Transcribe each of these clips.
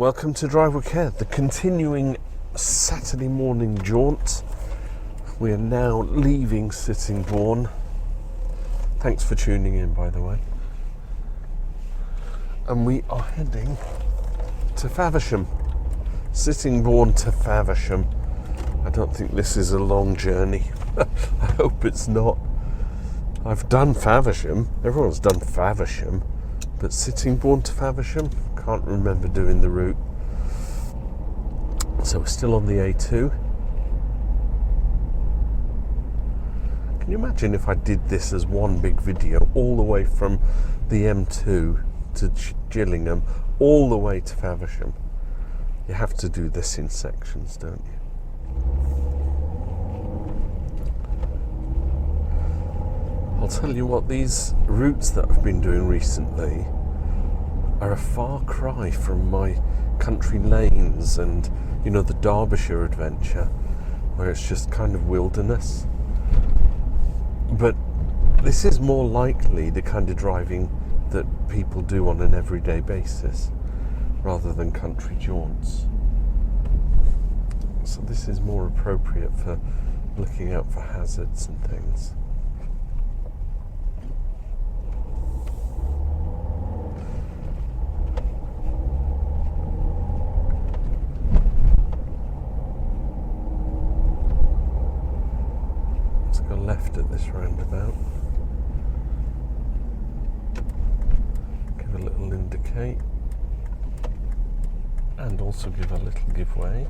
Welcome to Drive with Care, the continuing Saturday morning jaunt. We are now leaving Sittingbourne. Thanks for tuning in, by the way. And we are heading to Faversham. Sittingbourne to Faversham. I don't think this is a long journey. I hope it's not. I've done Faversham. Everyone's done Faversham. But Sittingbourne to Faversham? Can't remember doing the route. So we're still on the A2. Can you imagine if I did this as one big video all the way from the M2 to Gillingham all the way to Faversham? You have to do this in sections, don't you? I'll tell you what, these routes that I've been doing recently are a far cry from my country lanes and, you know, the Derbyshire adventure, where it's just kind of wilderness. But this is more likely the kind of driving that people do on an everyday basis, rather than country jaunts. So this is more appropriate for looking out for hazards and things. Let's go left at this roundabout. Give a little indicate. And also give a little give way.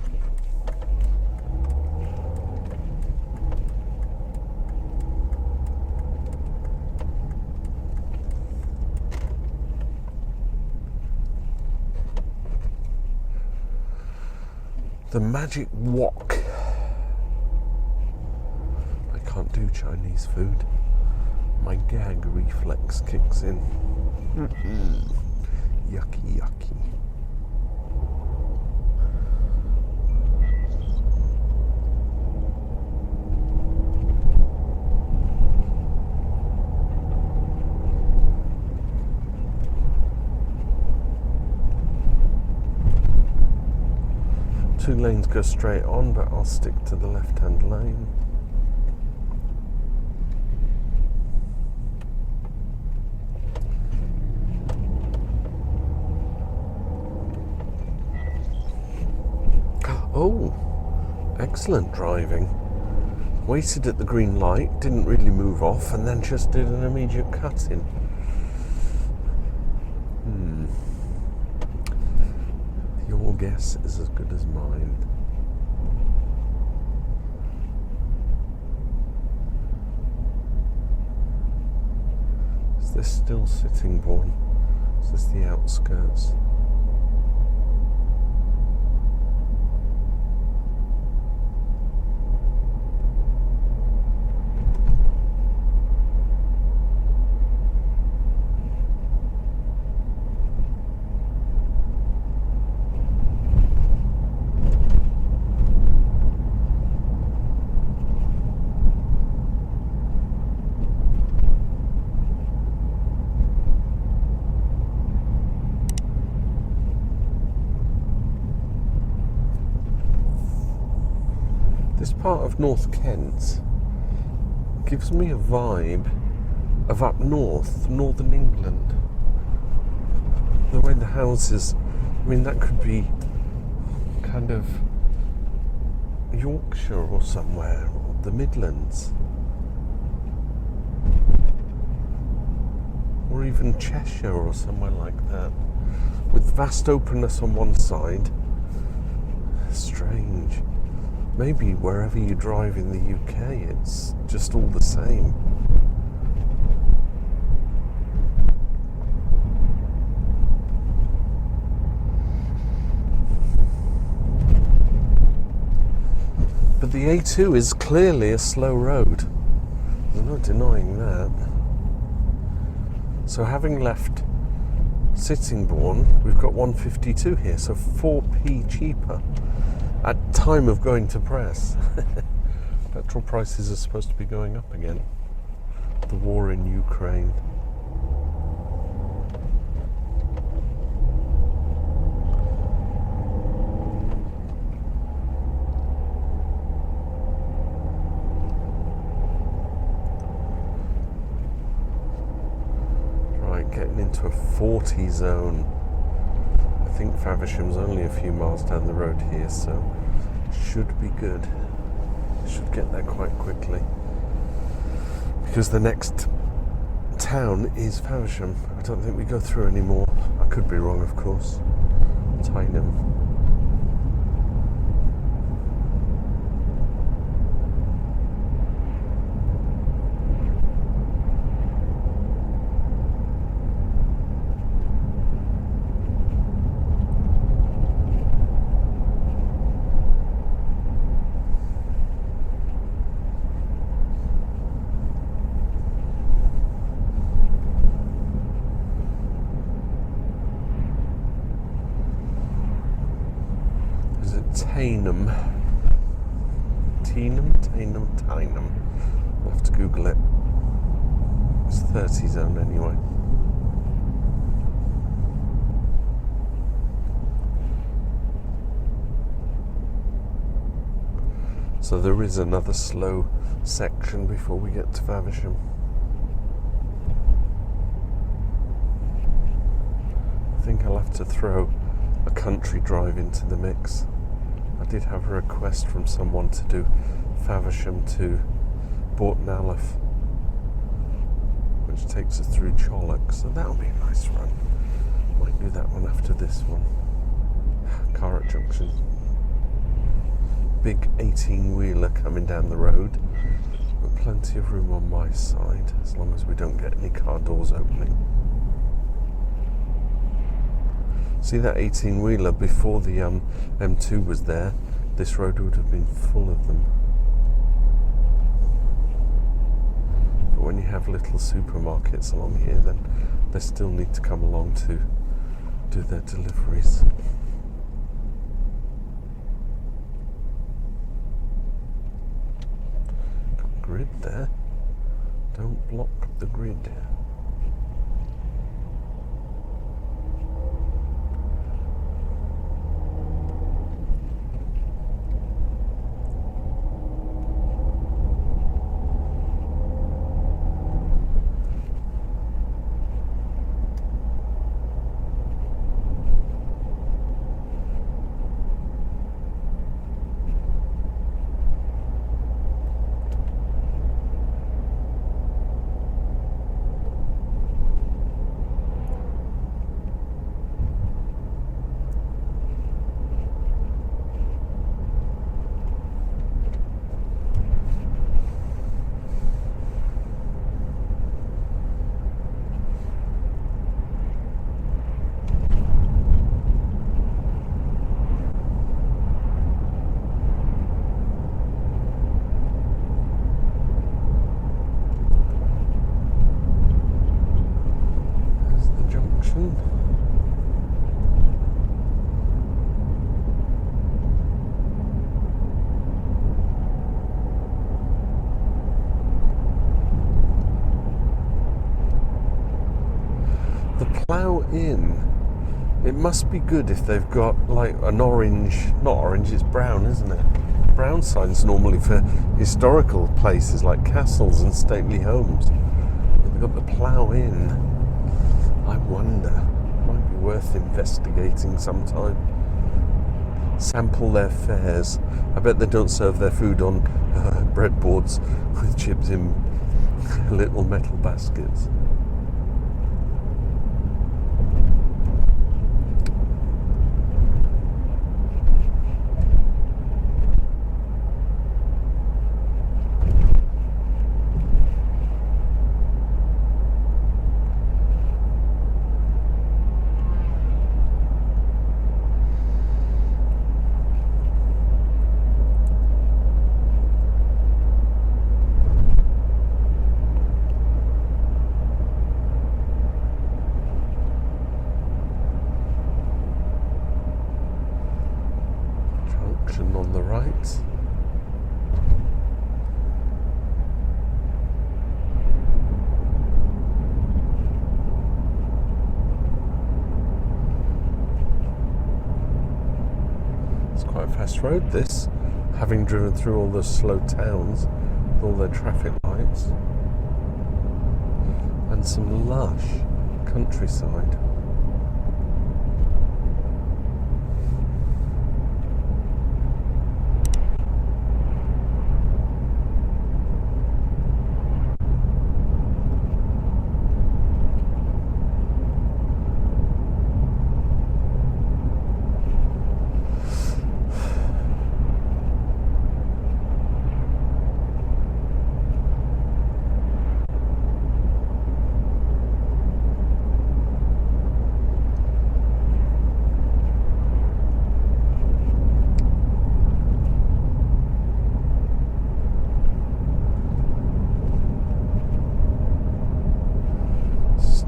The magic wok. I can't do Chinese food. My gag reflex kicks in. Yucky, yucky. Two lanes go straight on, but I'll stick to the left-hand lane. Oh, excellent driving. Waited at the green light, didn't really move off, and then just did an immediate cut-in. Your guess is as good as mine. Is this still Sittingbourne? Is this the outskirts? This part of North Kent gives me a vibe of up north, northern England. The way the houses, I mean, that could be kind of Yorkshire or somewhere, or the Midlands. Or even Cheshire or somewhere like that. With vast openness on one side. Strange. Maybe wherever you drive in the UK, it's just all the same. But the A2 is clearly a slow road. There's no denying that. So having left Sittingbourne, we've got 152 here, so 4p cheaper. At time of going to press. Petrol prices are supposed to be going up again. The war in Ukraine. into a 40 zone. I think Faversham's only a few miles down the road here, so should be good. Should get there quite quickly. Because the next town is Faversham. I don't think we go through anymore. I could be wrong, of course. Tyneham. Tyneham. I'll have to Google it. It's 30 zone anyway. So there is another slow section before we get to Faversham. I think I'll have to throw a country drive into the mix. I did have a request from someone to do Faversham to Bortnallif, which takes us through Chollock, so that'll be a nice run. Might do that one after this one. Carrot Junction. Big 18-wheeler coming down the road, but plenty of room on my side, as long as we don't get any car doors opening. See that 18-wheeler before the M2 was there? This road would have been full of them. But when you have little supermarkets along here, then they still need to come along to do their deliveries. Got a grid there. Don't block the grid. Plough in. It must be good if they've got like an orange, not orange, it's brown, isn't it? Brown signs normally for historical places like castles and stately homes. But they've got the plough in. I wonder. Might be worth investigating sometime. Sample their fares. I bet they don't serve their food on breadboards with chips in little metal baskets. On the right. It's quite a fast road, this, having driven through all those slow towns with all their traffic lights. And some lush countryside.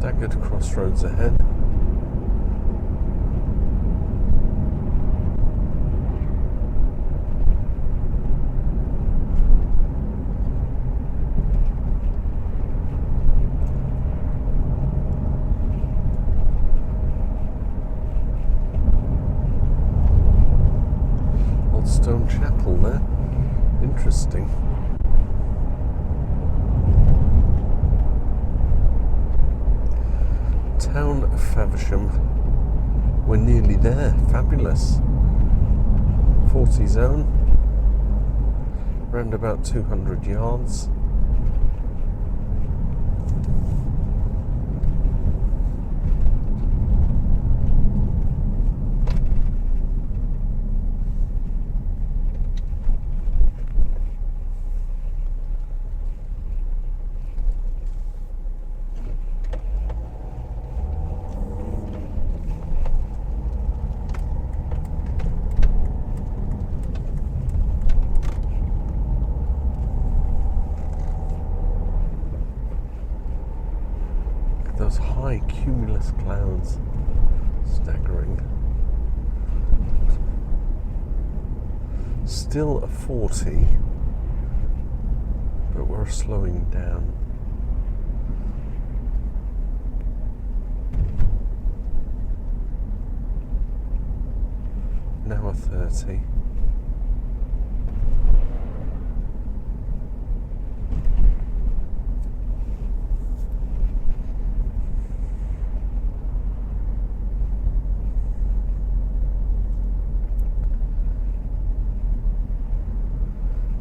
Staggered crossroads ahead. Old stone chapel there. Interesting. Town of Faversham. We're nearly there. Fabulous. 40 zone. Around about 200 yards. Those high cumulus clouds, staggering. Still a 40, but we're slowing down. Now a 30.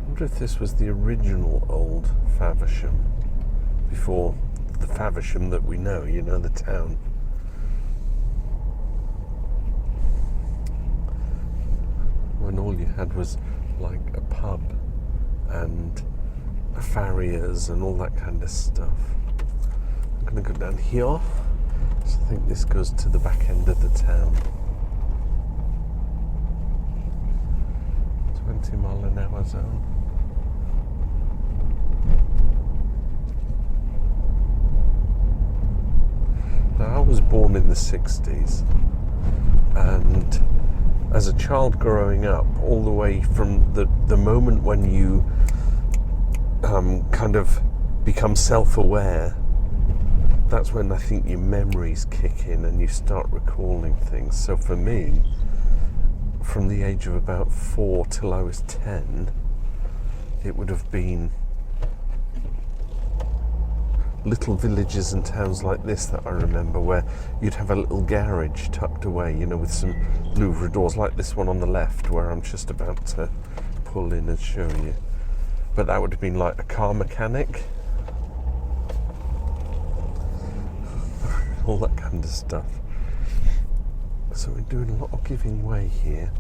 I wonder if this was the original old Faversham before the Faversham that we know, you know, the town. When all you had was like a pub and a farrier's and all that kind of stuff. I'm going to go down here. So I think this goes to the back end of the town. 20-mile-an-hour zone. Now, I was born in the 60s, and as a child growing up, all the way from the moment when you kind of become self-aware, that's when I think your memories kick in and you start recalling things. So for me, from the age of about 4 till I was 10, it would have been little villages and towns like this that I remember, where you'd have a little garage tucked away, you know, with some louvre doors like this one on the left, where I'm just about to pull in and show you. But that would have been like a car mechanic, all that kind of stuff. So we're doing a lot of giving way here.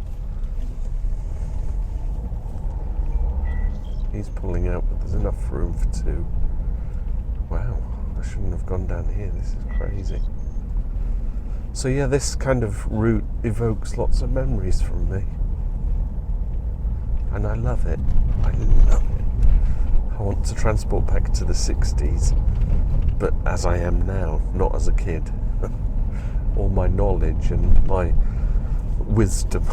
He's pulling out, but there's enough room for two. Wow, I shouldn't have gone down here. This is crazy. So yeah, this kind of route evokes lots of memories from me. And I love it. I love it. I want to transport back to the 60s, but as I am now, not as a kid. All my knowledge and my wisdom.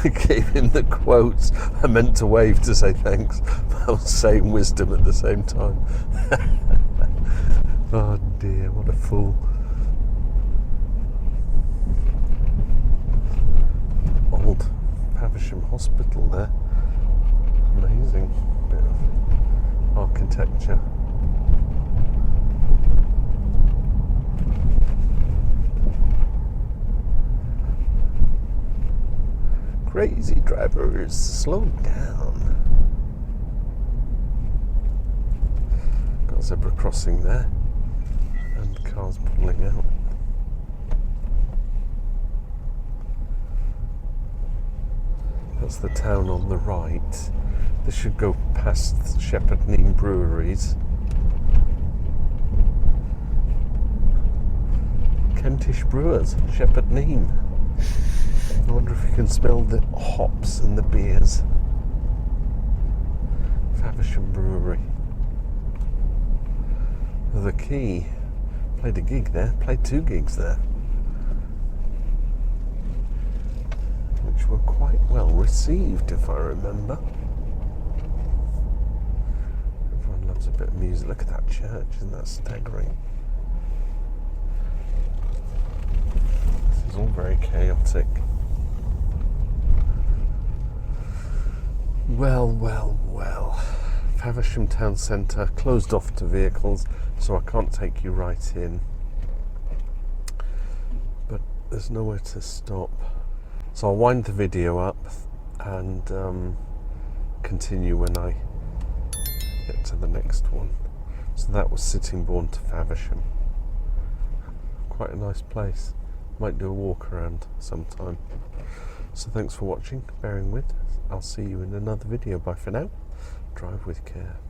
I gave him the quotes. I meant to wave to say thanks, but I was saying wisdom at the same time. Oh dear, what a fool. Old Faversham Hospital there. Amazing bit of architecture. Crazy drivers, slow down. Got a zebra crossing there, and cars pulling out. That's the town on the right. This should go past Shepherd Neame breweries. Kentish brewers, Shepherd Neame. I wonder if you can smell the hops and the beers. Faversham Brewery. The Key. Played a gig there, played 2 gigs there, which were quite well received, if I remember. Everyone loves a bit of music. Look at that church, isn't that staggering? This is all very chaotic. Well. Faversham Town Centre closed off to vehicles, so I can't take you right in. But there's nowhere to stop. So I'll wind the video up and continue when I get to the next one. So that was Sittingbourne to Faversham. Quite a nice place. Might do a walk around sometime. So thanks for watching, bearing with. I'll see you in another video. Bye for now. Drive with care.